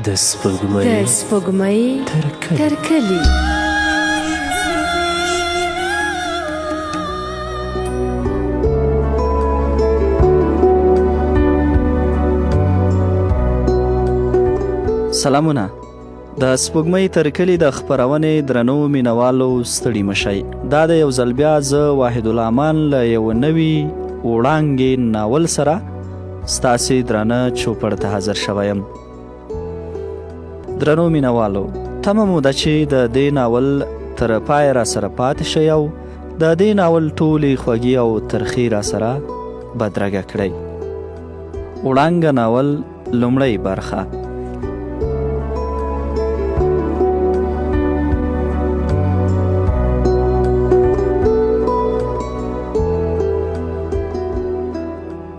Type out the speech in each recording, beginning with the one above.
د سپوږمۍ تر کلي. سلامونه. د سپوږمۍ تر کلي د خپرونې درنو مینوالو ستړي مشئ. دا د یو ځل بیا زه واحد الامان له یو نوي وړانګې ناول سره ستاسې درانه چوپړ ته حاضر شوی یم. درنو مینوالو، تمه مو ده چې د دې ناول تر پای را سره پاتې شئ او د دې ناول ټولې خوږې او ترخې را سره بدرګه کړئ. وړانګه ناول لومړۍ برخه.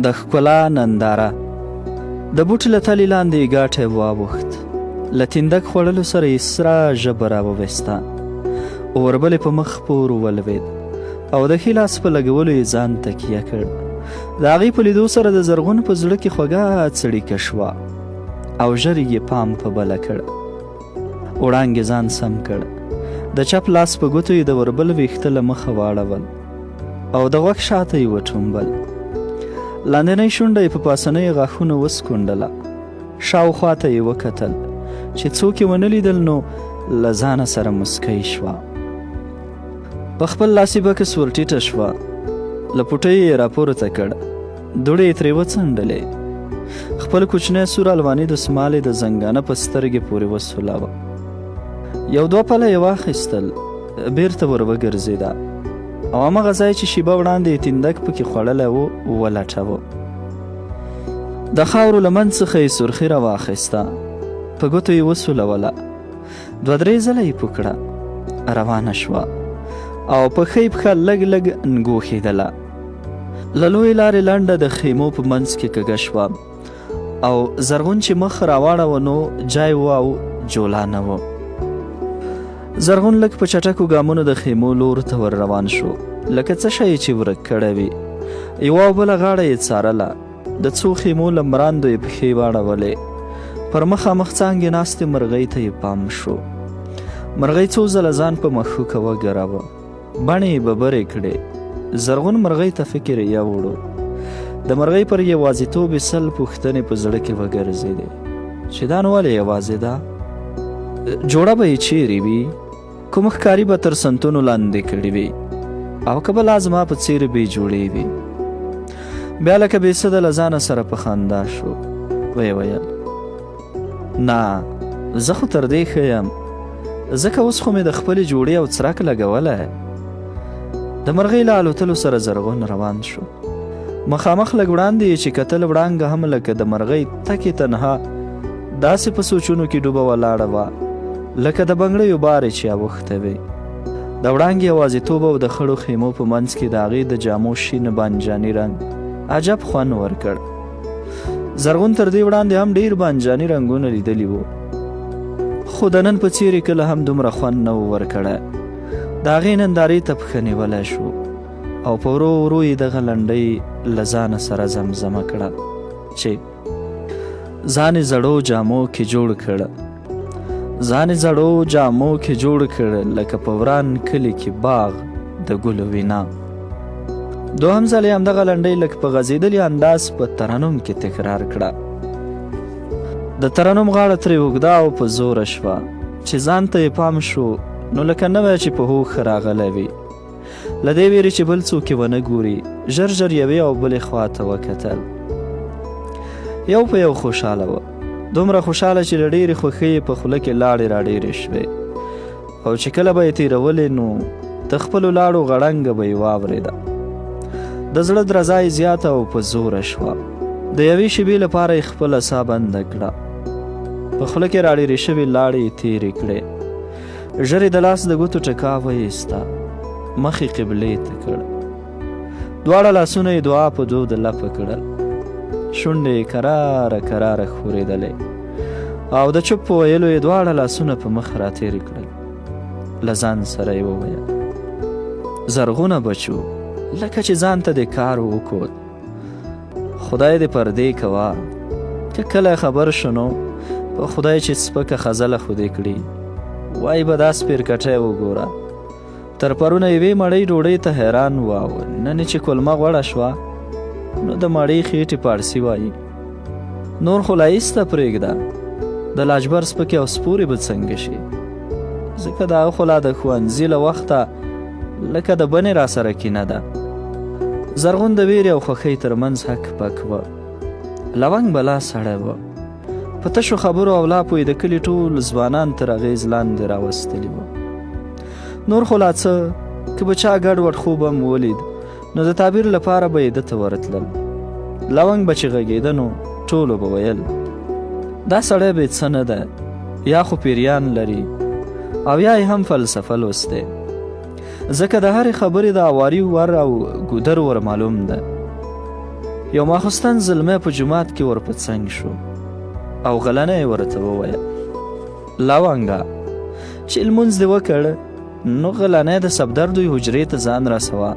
د ښکلا ننداره. د بوټي له تلې لاندې ګاټی واوښت. له تندک خوړلو سره یې سره ژبه راوویسته. اوربلې په مخ پور ولوېد او د ښي لاس په لګولو یې ځان تکیه کړ. د هغې په لیدو سره د زرغون په زړه کې خوږه څړیکه شوه او ژر یې پام په بله کړ. وړانګې ځان سم کړ. د چپ لاس په ګوتو یې د اوربل ویښته له مخه واړول او د غوږ شاته یې وټومبل. لاندنۍ شونډه یې په پاسنۍ غاښونو وسکونډله. شاوخوا ته یې وکتل چې څوک یې ونه لیدل، نو له ځانه سره مسکی شوه. په خپل لاسي بکس ور ټیټه شوه. له پوټۍ یې راپورته کړ. دوړې یې ترې وڅنډلې. خپل کوچنی سور الواني دسمال یې د زنګانه په سترګې پورې وسولاوه. یو دوه پله یې واخیستل، بیرته ور وګرځېده او همغه ځای چې شیبه وړاندې یې تندک پکې خوړلی و ولټوه. د خاورو له منځ څخه یې سرخي راواخیسته، په ګوتو یې وسولوله. دوه درې ځله یې پوکړه. روانه شوه او په ښۍ پښه لږ لږ نګوښېدله. له لویې لارې لنډه د خیمو په منځ کې کږه شوه او زرغون چې مخ راواړوه نو جای و او جولا نه و. زرغون لږ په چټکو ګامونو د خیمو لور ته ور روان شو، لکه څه شی چې ورک کړی وي. یوه او بله غاړه یې څارله. د څو خیمو له مراندو یې پښې واړولې. پر مخامخ څانګې ناستې مرغۍ ته یې پام شو. مرغۍ څو ځله ځان په مښوکه وګراوه، بڼې یې ببرې کړې. زرغون مرغۍ ته فکر یې یووړو. د مرغۍ پر یوازیتوب یې سل پوښتنې په زړه کې وګرځېدې چې دا نو ولې یوازې ده؟ جوړه به یې چیرې وي؟ کوم ښکاري به تر سنتونو لاندې کړي وي او که به لا زما په څېر بې جوړې وي؟ بیا لکه بېسده له ځانه سره په خندا شو. ویې ویل نه، زه خو تر دې ښه یم، ځکه اوس خو مې د خپلې جوړې او څرک لګولی. د مرغۍ له الوتلو سره زرغون روان شو. مخامخ لږ وړاندې یې چې کتل، وړانګه هم لکه د مرغۍ تکې تنها داسې په سوچونو کې ډوبه ولاړه وه لکه د بنګړیو بارې چې اوښته وي. د وړانګې یوازیتوب او د خړو خیمو په منځ کې د هغې د جامو شین بانجاني رنګ عجب خوند ورکړ. زرغون تر دې وړاندې هم ډېر بانجاني رنګونه لیدلي وو، خو د نن په څېر یې کله هم دومره خوند نه و ورکړی. د هغې نندارې ته پښه نیولی شو او په ورو ورو یې دغه لنډۍ له ځانه سره زمزمه کړه چې ځان یې زړو جامو کې جوړ کړ، ځان یې زړو جامو کې جوړ کړ، لکه په وران کلي کې باغ د ګلو وینا. دوهم ځل یې همدغه لنډۍ لږ په غځېدلي انداز په ترنم کې تکرار کړه. د ترنم غاړه ترې اوږده او په زوره شوه چې ځان ته یې پام شو نو لکه نوی چې په هوښ راغلی وي. له دې ویرې چې بل څوک یې ونه ګوري، ژر ژر یوې او بلې خوا ته وکتل. یو په یو خوشحاله وه، دومره خوشحاله چې له ډېرې خوښۍ یې په خوله کې لاړې را ډېرې شوې او چې کله به یې تېرولې نو د خپلو لاړو غړنګه به یې واورېده. د زړه درزا یې زیاته او په زوره شوه. د یوې شېبې لپاره یې خپله ساه بنده کړه. په خوله کې را ډېرې شوې لاړې یې تېرې کړې. ژر یې د لاس د ګوتو ټکا وایسته، مخ یې قبلې ته کړ. دواړه لاسونه یې دعا په دود لپه کړل. شونډې یې کراره کراره ښورېدلې او د چپ په ویلو یې دواړه لاسونه په مخ راتېرې کړل. له ځان سره یې وویل زرغونه بچو، لکه چې ځان ته دې کار وکړ، خدای دې پردې کوه، که کله خبر شنو په خدای چې سپکه خزله خودې کړي وای به دا سپېرکټی وګوره تر پرونه یوې مړۍ ډوډۍ ته حیران و او نن چې کلمه غوړه شوه نو د مړۍ خېټې پاړسي وایي نور خو لا ایسته پرېږده د لاجبر سپکې او سپورې به څنګه شي ځکه د هغه خو لا د ښوونځي له وخته لکه د بنې را سره کینه ده زرغون د ویرې او خوښۍ ترمنځ حک پک وه لونګ بلا سړی وه په تشو خبرو او لاپو یې د کلي ټول ځوانان تر اغېز لاندې راوستلي وه نور خو لا څه که به چا ګډوډ خوب هم ولید نو د تعبیر لپاره به یې ده ته ورتلل لونګ به چې غږېده نو ټولو به ویل دا سړی به څه نه ده یا خو پیریان لري او یا یې هم فلسفه لوستی ځکه د هرې خبرې د اواري ور او ګودر ور معلوم ده یو ماخوستن زلمی په جومات کې ور په څنګ شو او غلنه یې ورته وویل لونګه چې لمونځ دې وکړ نو غلنه د سبدردوی حجرې ته ځان رسوه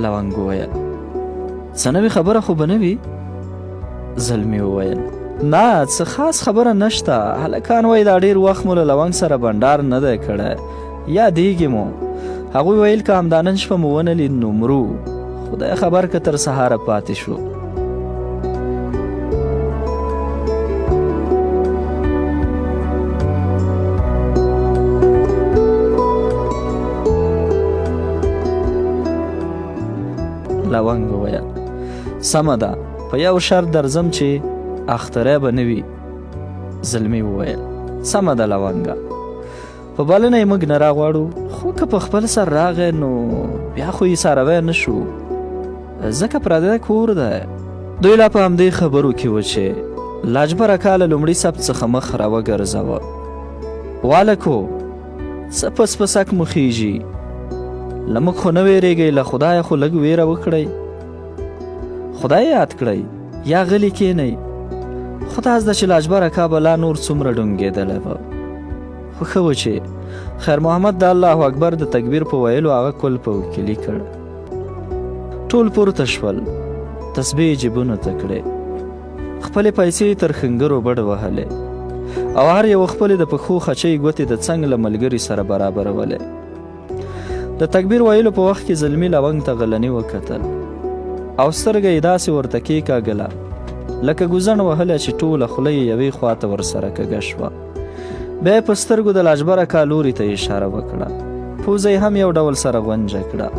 لونګ وویل څه نوې خبره خو به نه وي زلمي وویل نه څه خاص خبره نشته هلکان وایي دا ډېر وخت مو له لونګ سره بنډار نه دی کړی یادېږي مو هغوی ویل که همدا نن شپه مو ونه لید نو مرو خدای خبر که تر سهاره پاتې شو لونګ وویل سمه ده په یو شرط درځم چې اختری به نه وي زلمي وویل سمه ده لونګه په بلنه یې موږ نه راغواړو خو که په خپل سر راغی نو بیا خو یې څاروی نه شو ځکه پردی کور دی دوی لا په همدې خبرو کې و چې لاجبره کاله لومړي سبت څخه مخ راوګرځوه والکو څه پس پسک مو خیږي له موږ خو نه ویرېږئ له خدایه خو لږ ویره وکړئ خدای یاد کړئ یا غلي کښېنئ خو تاسو ده چې لاجبره کا به لا نور څومره ډونګېدلی وه خو ښه و چې خیر محمد د الله اکبر د تکبیر په ویلو هغه کل په وکیلي کړ ټول پورته شول تسبیح یې جیبونو ته کړې خپلې پیسې تر خنګرو بډ وهلې او هر یو خپلې د پښو خچۍ ګوتې د څنګ له ملګري سره برابرولې د تکبیر ویلو په وخت کې زلمي لونګ ته غلني وکتل او سترګه یې داسې ورته کېکاږله لکه ګوزڼ وهله چې ټوله خوله یې یوې خواته ورسره کږه شوه بیا یې په سترګو د لاجبره کا لوري ته اشاره وکړه پوزه یې هم یو ډول سره غونجه کړه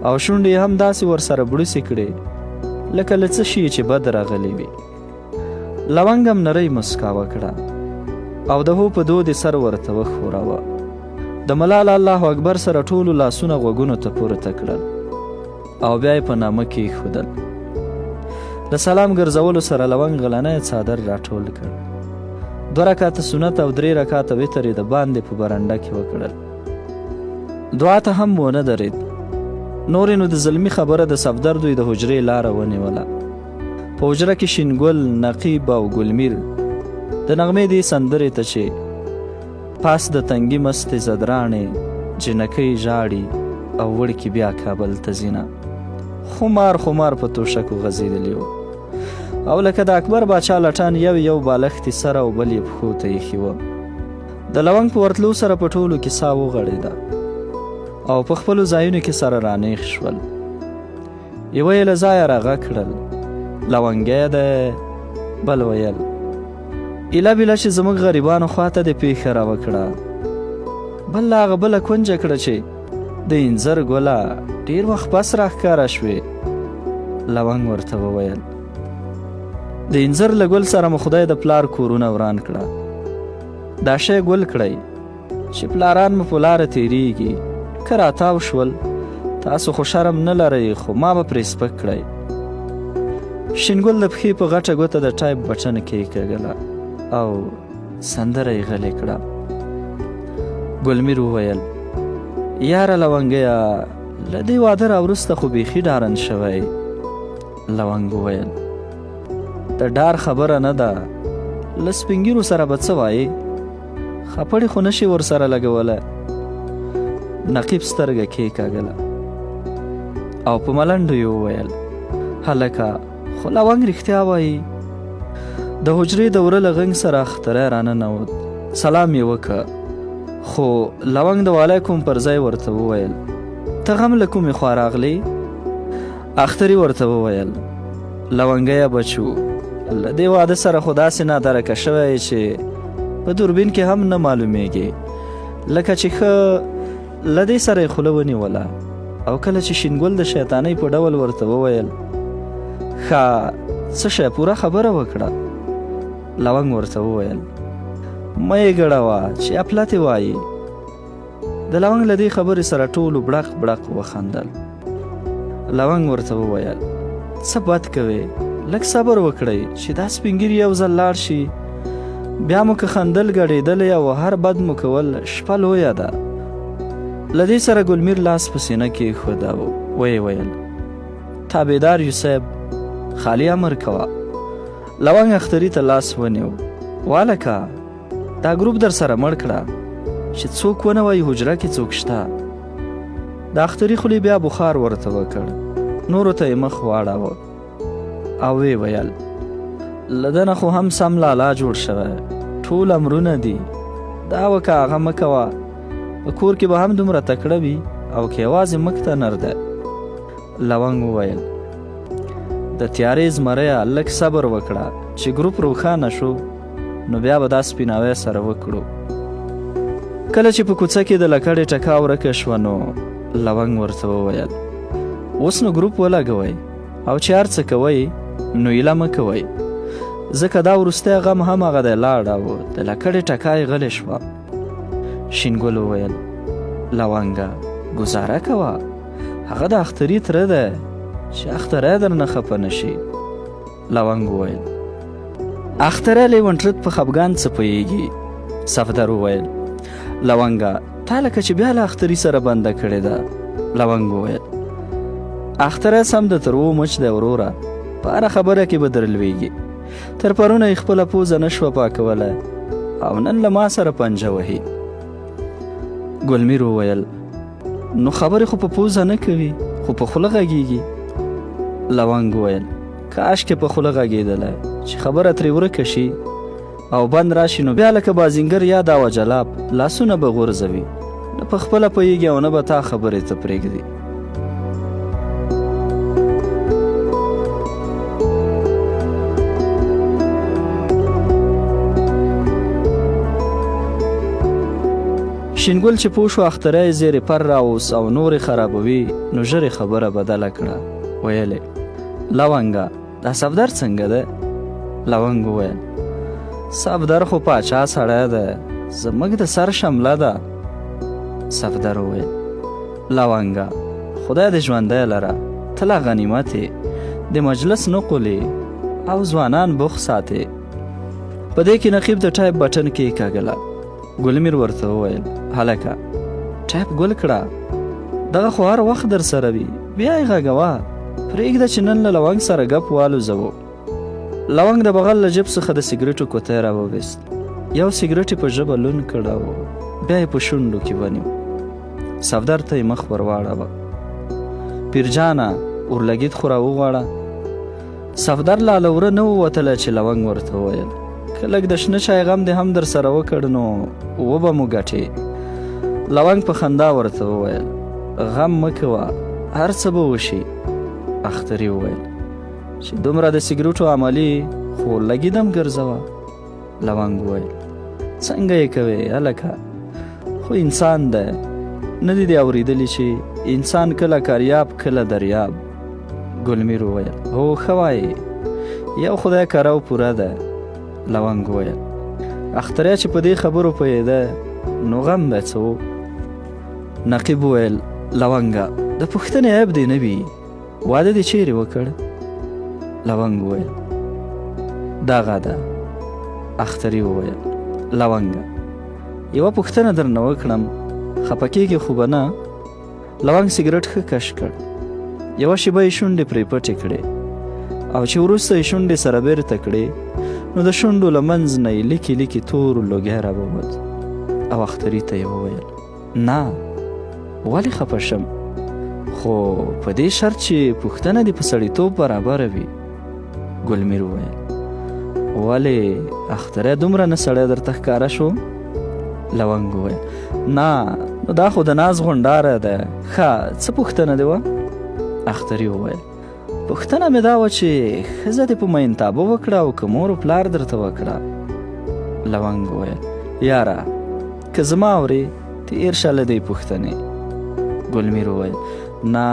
او شونډې یې هم داسې ورسره بړوسې کړې لکه له څه شي چې بد راغلی وي لونګ هم نرۍ مسکا وکړه او د هو په دود یې سر ورته وښوراوه د ملال الله اکبر سره ټولو لاسونه غوږونو ته پورته کړل او بیا یې په نامه کېښودل د سلام ګرځولو سره لونګ غلنی څادر راټول کړ 2 رکعته سنت او 3 رکعته وتر یې د باندې په برنډه کې وکړل دعا ته هم ونه درېد نورې نو د زلمي خبره د صفدردوی د حجرې لاره ونیوله په حجره کې شینګل نقیب او ګلمیر د نغمې دې سندرې ته چې پاس د تنګي مستې زدرانې جنکۍ ژاړي او وړکي بیا کابل ته ځینه خمار خمار په توشکو غځېدلي وو او لکه د اکبر باچا لټان یو بالښت سره او بل یې پښو ته ایښي وه د لونګ په ورتلو سره په ټولو کې ساه وغړېده او په خپلو ځایونو کې سره رانیغ شول یوه یې له ځایه راغږ کړل لونګی دی بل ویل ایله بیله چې زموږ غریبانو خواته دې پیښه راوکړه بل له هغه بله کونجه کړه چې د انځر ګله ډېر وخت پس راښکاره شوې لونګ ورته وویل د انځر له ګل سره مو خدای د پلار کورونه وران کړه دا شی ګل کړئ چې پلاران مو په لاره تېرېږي که راتاو شول تاسو خو شرم نه لرئ خو ما به پرې سپک کړئ شینګل د پښې په غټه ګوته د ټایپ بټن کېکاږله او سندره یې غلې کړه ګلمیر وویل یاره لونګیه له دې واده راوروسته خو بیخي ډارن شوی لونګ وویل د ډار خبره نه ده له سپین ږیرو سره به څه وایې خپړې خو نشي ورسره لګولی نقیب سترګه کېکاږله او په ملنډو یې وویل هلکه خو لونګ رښتیا وایي د حجرې د وره له غنګ سره اختری راننوت. سلام یې وکړه، خو لونګ د وعلیکم پر ځای ورته وویل ته غم له کومې خوا راغلی؟ اختري ورته وویل لونګیه بچو، له دې واده سره خو داسې نادرکه شوی چې په دوربین کې هم نه معلومیږي، لکه چې ښه له دې سره یې خوله ونیوله. او کله چې شینګل د شیطانۍ په ډول ورته وویل ښه څه شی پوره خبره وکړه، لونګ ورته وویل مه یې ګډوه چې اپلتې وایي. د لونګ له دې خبرې سره ټولو بړق بړق وخندل. لونګ ورته وویل څه بد کوې، لږ صبر وکړئ چې دا سپینګیري یو ځل لاړ شي، بیا مو که خندل ګډېدلی او هر بد مو کول شپه لویه ده. له دې سره ګلمیر لاس په سینه کې ایښود او ویې ویل تابعدار یوسف، خالي امر کوه. لونګ اختري ته لاس ونیو، والکه دا ګروپ در سره مړ کړه چې څوک ونه وایي حجره کې څوک شته. د اختري خولې بیا بخار ورته وکړ، نورو ته یې مخ واړاوه او ویې ویل له ده نه خو هم سم لالا جوړ شوی، ټول امرونه دي، دا وکه هغه مه کوه، په کور کې به هم دومره تکړه وي او که یوازې مخ ته نر ده. لونګ وویل د تیارې زمریه لږ صبر وکړه چې ګروپ روښانه شو نو بیا به دا سپیناوی سره وکړو. کله چې په کوڅه کې د لکړې ټکا ورکه شوه نو لونګ ورته وویل اوس نو ګروپ ولګوئ او چې هر څه کوئ نو ایله مه کوئ، ځکه دا وروستی غم هم هغه دی لاړ او د لکړې ټکا یې غلې شوه. شینګل وویل لونګه ګزاره کوه، هغه د اختري تره دی چې اختری درنه خفه نه شي. لونګ وویل اختری لیونټرک په خفګان څه پوهیږي. صفدر وویل لونګه تا لکه چې بیا له اختري سره بنده کړې ده. لونګ وویل اختری سم د تروو مچ دی وروره، په هره خبره کې به درلویږي، تر پرونه یې خپله پوزه نه شوه پاکولی او نن له ما سره پنجه وهي. ګلمیر وویل نو خبرې خو په پوزه نه کوي خو په خوله غږیږي. لونګ وویل کاشکې په خوله غږېدلی چې خبره ترې ورکه شي او بند راشي نو بیا لکه بازینګر یا داوه جلاب لاسونه به غورځوي، نه په خپله پوهېږي او نه به تا خبرې ته پرېږدي. شینګل چې پوه شو اختری زیرې پر راوس او نورې خرابوي نو ژر خبره بدله کړه، ویلې لونګه دا صفدر څنګه ده؟ لونګ وویل صفدر خو پاچا سړی ده، زموږ د سر شمله ده. صفدر وویل لونګه خدای دې ژوندی لره، ته لا غنیمت یې، د مجلس نقلې او ځوانان بوخ ساتې. په دې کې نقیب د ټایپ بټن کې کاږله. ګلمیر ورته وویل هلکه ټایپ ګل کړه، دغه خو هر وخت در سره وي، بیا یې غږوه، پرېږده چې نن له لونګ سره ګپ والوزوو. لونګ د بغل له جب څخه د سګرټو کوتی راوویست، یو سګرټ یې په ژبه لوند کړ او بیا یې په شونډو کې ونیو. صفدر ته یې مخ ور واړوه، پیرجانه اورلګید خو راوغواړه. صفدر لا له وره نه ووتله چې لونګ ورته وویل که لږ د شنه چای غم دې هم در سره وکړ نو وبه مو ګټې. لونګ په خندا ورته وویل غم مه کوه، هر څه به وشي. اختري وویل چې دومره د سګرټو عملي خو لګیدم ګرځوه. لونګ وویل څنګه یې کوې هلکه، خو انسان دی، نه دي اورېدلي چې انسان کله کاریاب کله دریاب. ګلمیر وویل هو ښه وایې، یو خدای کرو پوره ده. لونګ وویل اختری چې په دې خبرو پوهېده نو غم به څه و. نقیب وویل لونګه د پوښتنې عیب دی نه وي، واده دې چیرې وکړ؟ لونګ وویل دغه ده. اختري وویل لونګه یوه پوښتنه درنه وکړم، خفه کېږې خو به نه؟ لونګ سګرټ ښه کش کړ، یوه شیبه یې شونډې پرې پټې کړې او چې وروسته یې شونډې سره بیرته کړې نو د شونډو له منځ نه یې لیکي لیکي تور لوګی راووت او اختري ته یې وویل نه ولې خفه شم، خو په دې شرط چې پوښتنه دې په سړیتوب برابره وي. ګلمیر وویل ولې اختره دومره نه سړی درته ښکاره شو؟ لونګ وویل نه، نو دا خو د ناز غونډاره ده. ښه څه پوښتنه دې وه؟ اختري وویل پوښتنه مې دا وه چې ښځه دې په مینتابه وکړه او که مور و پلار درته وکړه؟ لونګ وویل یاره که زما اورې تېر شه له دې پوښتنې. ګلمیر وویل نه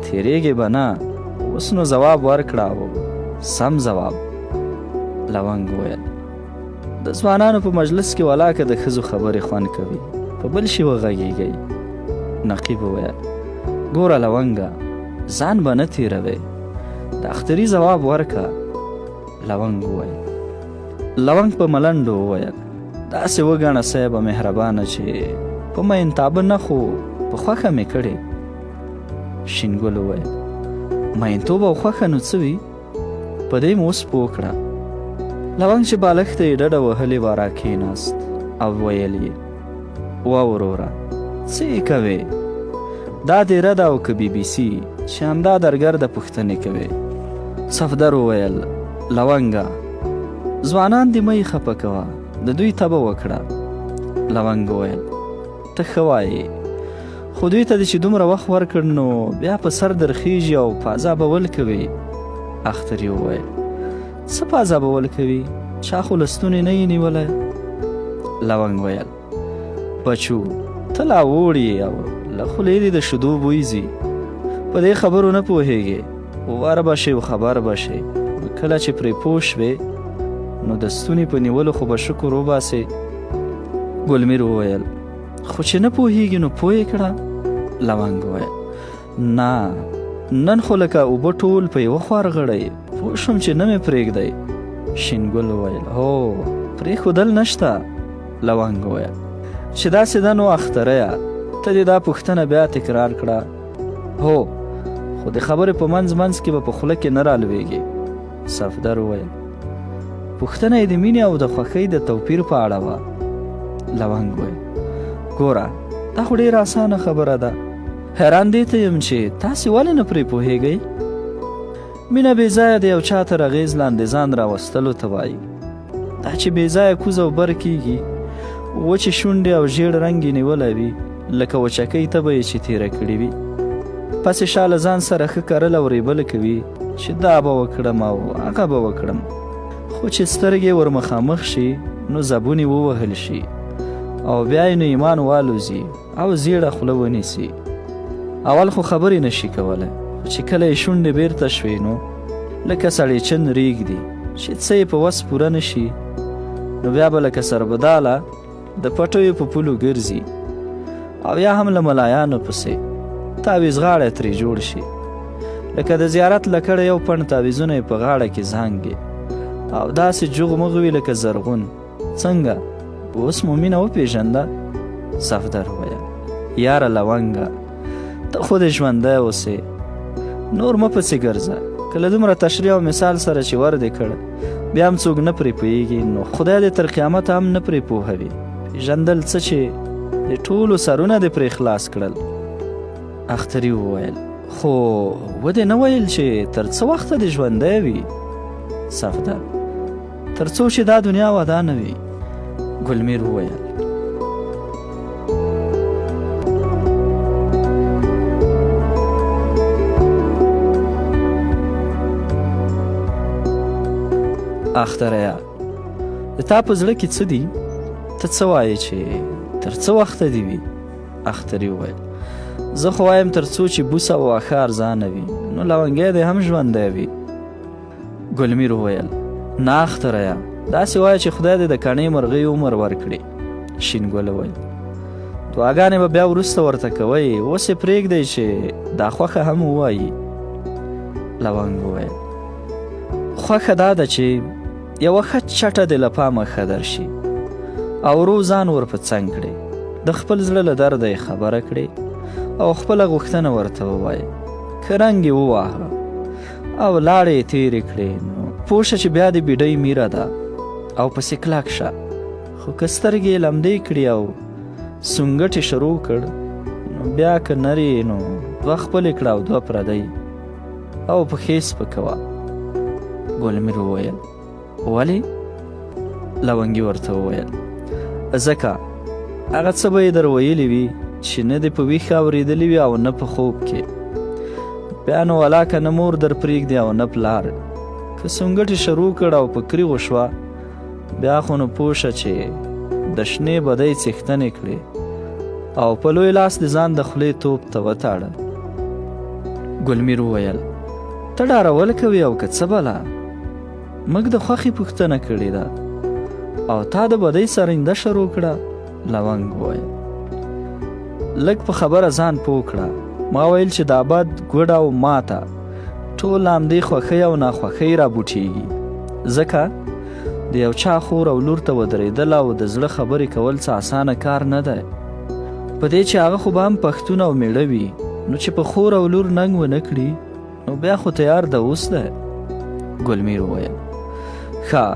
تېرېږې به نه، اوس نو ځواب ورکړه او سم ځواب. لونګ وویل د ځوانانو په مجلس کې ولاکه د ښځو خبرې خوند کوي، په بل شي وغږېږئ. نقیب وویل ګوره لونګه ځان به نه تېروې، د اختري ځواب ورکه. لونګ وویل لونګ په ملنډو وویل داسې وګڼه صیبه مهربانه چې په مینتابه نه خو په خوښه مې کړې. شینګل وویل مینتوب او خوښه نو څه وي؟ په دې مې اوس پوه کړه. لونګ چې بالښت ته یې ډډه وهلې وه راکېناست او ویل یې وا وروره څه یې کوې؟ دا دیره ده او که بي بي سي چې همدا درګرده پوښتنې کوې. صفدر وویل لونګه ځوانان دې مه یې خفه کوه، د دوی تبه وکړه. لونګ وویل ته ښه وایې، خو دوی ته دې چې دومره وخت ورکړ نو بیا په سر درخیږي او په عذابول کوي. اختري وویل څه په عذابول کوي؟ چا خو له ستونې نه یې نیولی. لونګ ویل بچو ته لا وړي او له خولې دې د شیدو بوی ځي، په دې خبرو نه پوهېږې، ور به شې او خبر به شې، کله چې پرې پوه شوې نو د ستوني په نیولو خو به شکر وباسې. ګلمیر وویل خو چې نه پوهېږي نو پوه یې کړه. لونګ وویل نه نن خو لکه اوبه ټول په یوه خوا رغړئ، پوه شوم چې نه مې پرېږدئ. شینګل وویل هو پرېښودل نشته. لونګ وویل چې داسې ده نو اختریه ته دې دا پوښتنه بیا تکرار کړه. هو خو د خبرې په منځ منځ کې به په خوله کې نه رالویږي. صفدر وویل پوښتنه یې د مینې او د خوښۍ د توپیر په اړه وه. لونګ وویل ګوره دا خو ډېره اسانه خبره ده، حیران دې ته یم چې تاسې ولې نه پرې پوهېږئ؟ مینه بې ځایه د یو چا تر اغېز لاندې ځان راوستلو ته وایي. دا چې بې ځایه کوز او بر کېږي، وچې شونډې او ژیړ رنګ یې نیولی وي لکه وچکۍ تبه یې چې تېره کړې وي، پسې شا له ځان سره ښه کرل او ریبله کوي چې دا به وکړم او هغه به وکړم، خو چې سترګې ور مخامخ شي نو زبون یې ووهل شي او بیا یې نو ایمان والوځي او زیړه خوله ونیسي. اول خو خبرې نشي کولی، خو چې کله یې شونډې بیرته شوې نو لکه سړیچن ریږدي چې څه یې په وس پوره نشي، نو بیا به لکه سربداله د پټیو په پولو ګرځي او یا هم له ملایانو پسې تعویز غاړه ترې جوړ شي، لکه د زیارت لکړه یو پڼ تعویزونه یې په غاړه کې زانګي او داسې جغمغ وي لکه زرغون. څنګه اوس مو مینه وپېژنده؟ صفدر وویل یاره لونګه ته خو دې ژوندی اوسې، نور مه پسې ګرځه، که له دومره تشریح او مثال سره چې ور دې کړ بیا هم څوک نه پرې پوهېږي نو خدای دې تر قیامته هم نه پرې پوهوي. پېژندل څه چې د ټولو سرونه دې پرې خلاص کړل. اختري وویل خو ودې نه ویل چې تر څه وخته دې ژوندی وي؟ صفدر تر څو چې دا دنیا ودانه وي. ګلمیر وویل اختریا د تا په زړه کې څه دي؟ ته څه وایې چې تر څه وخته دې وي؟ اختري وویل زه خو وایم تر څو چې بوسه او واښه ارزانه وي نو لونګی دې هم ژوندی وي. ګلمیر وویل نه اختریا داسې وایه چې خدای دې د کڼې مرغۍ عمر ورکړي. شینګل وویل دعاګانې به بیا وروسته ورته کوئ، اوس یې پرېږدئ چې دا خوښه هم ووایي. لونګ وویل خوښه دا ده چې یوه ښه چټه دې له پامه ښه درشي او ورو ځان ور په څنګ کړې، د خپل زړه له درده یې خبره کړې او خپله غوښتنه ورته ووایه، که رنګ یې وواهه او لاړې یې تېرې کړې نو پوه شه چې بیا دې بیډۍ میره ده او پسې کلک شه، خو که سترګې یې لمدې کړي او سونګټ یې شروع کړ نو بیا که نرې نو دوه خپلې کړه او دوه پردۍ او پښې سپکوه. ګلمیر وویل ولې؟ لونګي ورته وویل ځکه هغه څه به یې در ویلي وي چې نه دې په ویښه اورېدلي وي او نه په خوب کې بیا نو ولاکه نه مور در پرېږدي او نه پلار که سونګټې شروع کړ او په کریغو شوه بیا خو نو پوه شه چې د شنې بدۍ څښتنې کړې او په لوی لاس د ځان د خولې توپ ته وتاړه ګلمیر وویل ته ډارول کوې او که څه بله موږ د خوښې پوښتنه کړې ده او تا د بدۍ سرنده شروع کړه لونګ وویل لږ په خبره ځان پوه کړه ما ویل چې دا بد ګوډ او ماته ټول همدې خوښۍ او ناخوښۍ رابوټېږي ځکه د یو چا خور او لور ته ودرېدل او د زړه خبرې کول څه اسانه کار نه دی په دې چې هغه خو به هم پښتون او میړه وي نو چې په خور او لور ننګ ونه کړي نو بیا خو تیار د اوس دی ګلمیر وویل ښه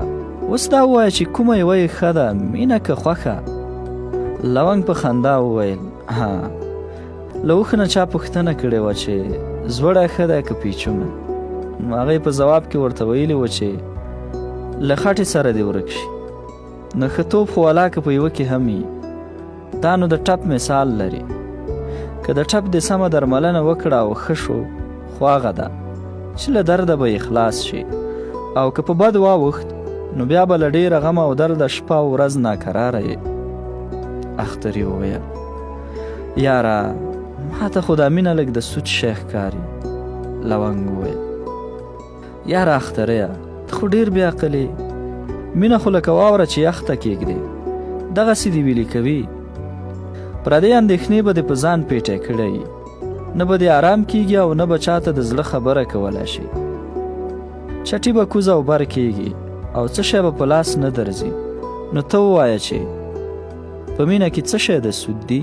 اوس دا ووایه چې کومه یوه یې ښه ده مینه که خوښه لونګ په خندا وویل ها له اوښ نه چا پوښتنه کړې وه چې زوړی ښه دی که پیچومه نو هغه په ځواب کې ورته ویلي وه چې له خټې سره دې ورک شي نو ښه توپ خو ولاکه په یوه کې هم وي دا نو د ټپ مثال لري که د ټپ دې سمه درملنه وکړه او ښه شو خو هغه ده چې له درده به یې خلاص شي او که په بد واوښت نو بیا به له ډېره غمه او درده شپه او ورځ ناکراره یې اختري وویل یاره ما ته خو دا مینه لږ د سود شی ښکاري لونګ وویل یاره اختریه ته خو ډېر بې عقلې مینه خو لکه واوره چې یخته کېږدې دغسې دې ویلي کوي پردۍ اندېښنې به دې په ځان پیټی کړی نه به دې آرام کېږي او نه به چاته د زړه خبره کولی شي چټي به کوز او بر کېږي او څه شی به په لاس نه درځي نو ته ووایه چې په مینه کې څه شی د سود دي